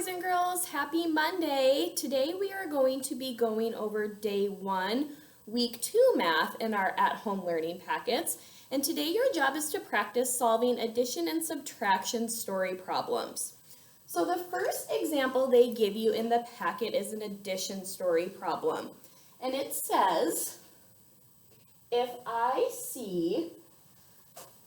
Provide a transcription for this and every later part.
boys and girls, happy Monday. Today we are going to be going over day 1, week 2 math in our at-home learning packets. And today your job is to practice solving addition and subtraction story problems. So the first example they give you in the packet is an addition story problem. And it says, if I see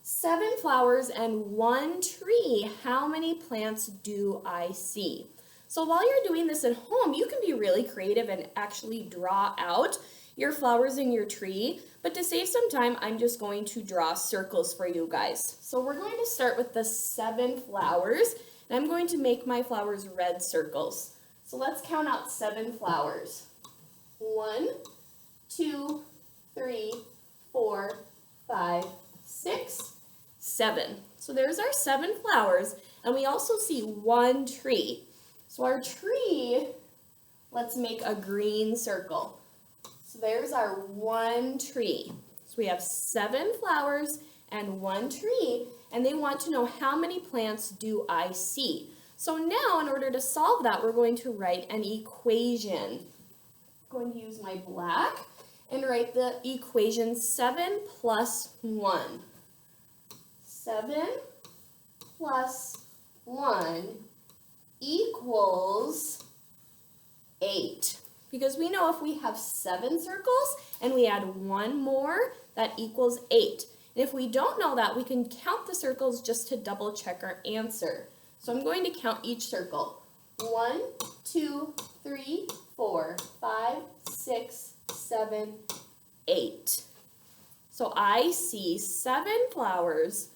7 flowers and 1 tree, how many plants do I see? So while you're doing this at home, you can be really creative and actually draw out your flowers in your tree. But to save some time, I'm just going to draw circles for you guys. So we're going to start with the 7 flowers, and I'm going to make my flowers red circles. So let's count out 7 flowers. 1, 2, 3, 4, 5, 6, 7. So there's our 7 flowers, and we also see 1 tree. So our tree, let's make a green circle. So there's our 1 tree. So we have 7 flowers and 1 tree, and they want to know how many plants do I see. So now in order to solve that, we're going to write an equation. I'm going to use my black and write the equation 7 plus 1. 7 plus 1 equals 8. Because we know if we have 7 circles and we add 1 more, that equals 8. And if we don't know that, we can count the circles just to double check our answer. So I'm going to count each circle. 1, 2, 3, 4, 5, 6, 7, 8. So I see 7 flowers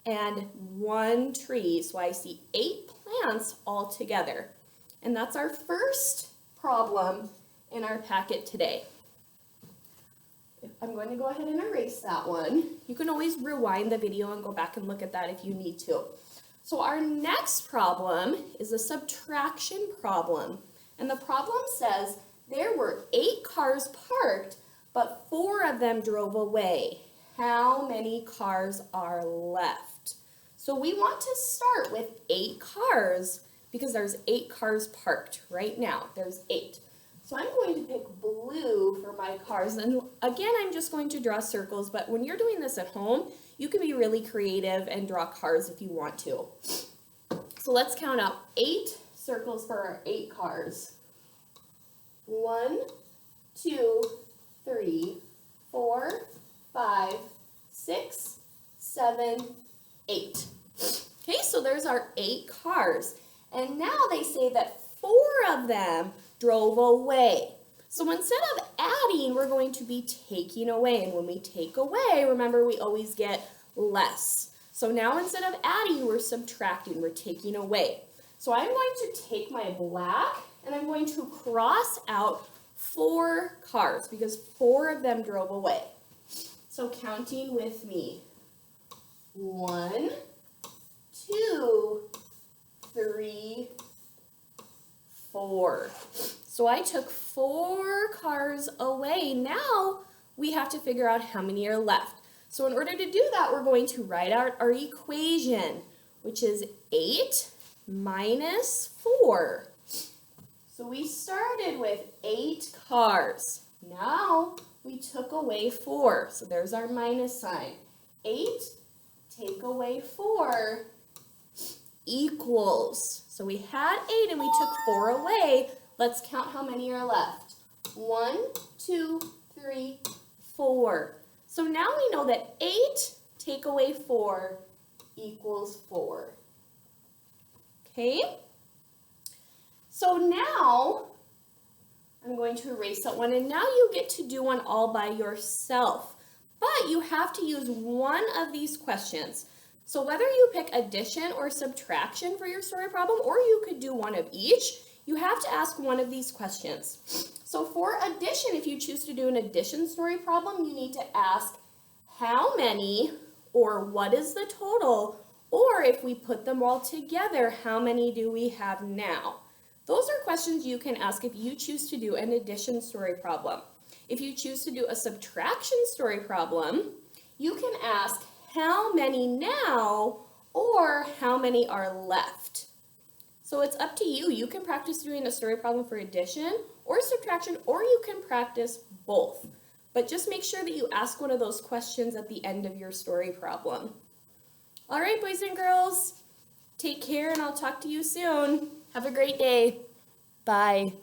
and 1 tree, so I see 8 plants all together. And that's our first problem in our packet today. I'm going to go ahead and erase that one. You can always rewind the video and go back and look at that if you need to. So our next problem is a subtraction problem. And the problem says there were 8 cars parked, but 4 of them drove away. How many cars are left? So we want to start with 8 cars because there's 8 cars parked right now. There's 8. So I'm going to pick blue for my cars. And again, I'm just going to draw circles, but when you're doing this at home, you can be really creative and draw cars if you want to. So let's count out 8 circles for our 8 cars. 1, 2, 3, 4, 5, 6, 7, 8. Okay, so there's our 8 cars. And now they say that 4 of them drove away. So instead of adding, we're going to be taking away. And when we take away, remember we always get less. So now instead of adding, we're subtracting, we're taking away. So I'm going to take my black and I'm going to cross out 4 cars because 4 of them drove away. So counting with me. 1, 2, 3, 4. So I took 4 cars away. Now we have to figure out how many are left. So in order to do that, we're going to write out our equation, which is 8 minus 4. So we started with 8 cars. Now we took away 4. So there's our minus sign. 8 take away 4 equals. So we had 8 and we took 4 away. Let's count how many are left. 1, 2, 3, 4. So now we know that 8 take away 4 equals 4. Okay? So now I'm going to erase that one, and now you get to do one all by yourself. But you have to use one of these questions. So whether you pick addition or subtraction for your story problem, or you could do one of each, you have to ask one of these questions. So for addition, if you choose to do an addition story problem, you need to ask how many, or what is the total, or if we put them all together, how many do we have now? Those are questions you can ask if you choose to do an addition story problem. If you choose to do a subtraction story problem, you can ask how many now or how many are left. So it's up to you. You can practice doing a story problem for addition or subtraction, or you can practice both. But just make sure that you ask one of those questions at the end of your story problem. All right, boys and girls, take care and I'll talk to you soon. Have a great day. Bye.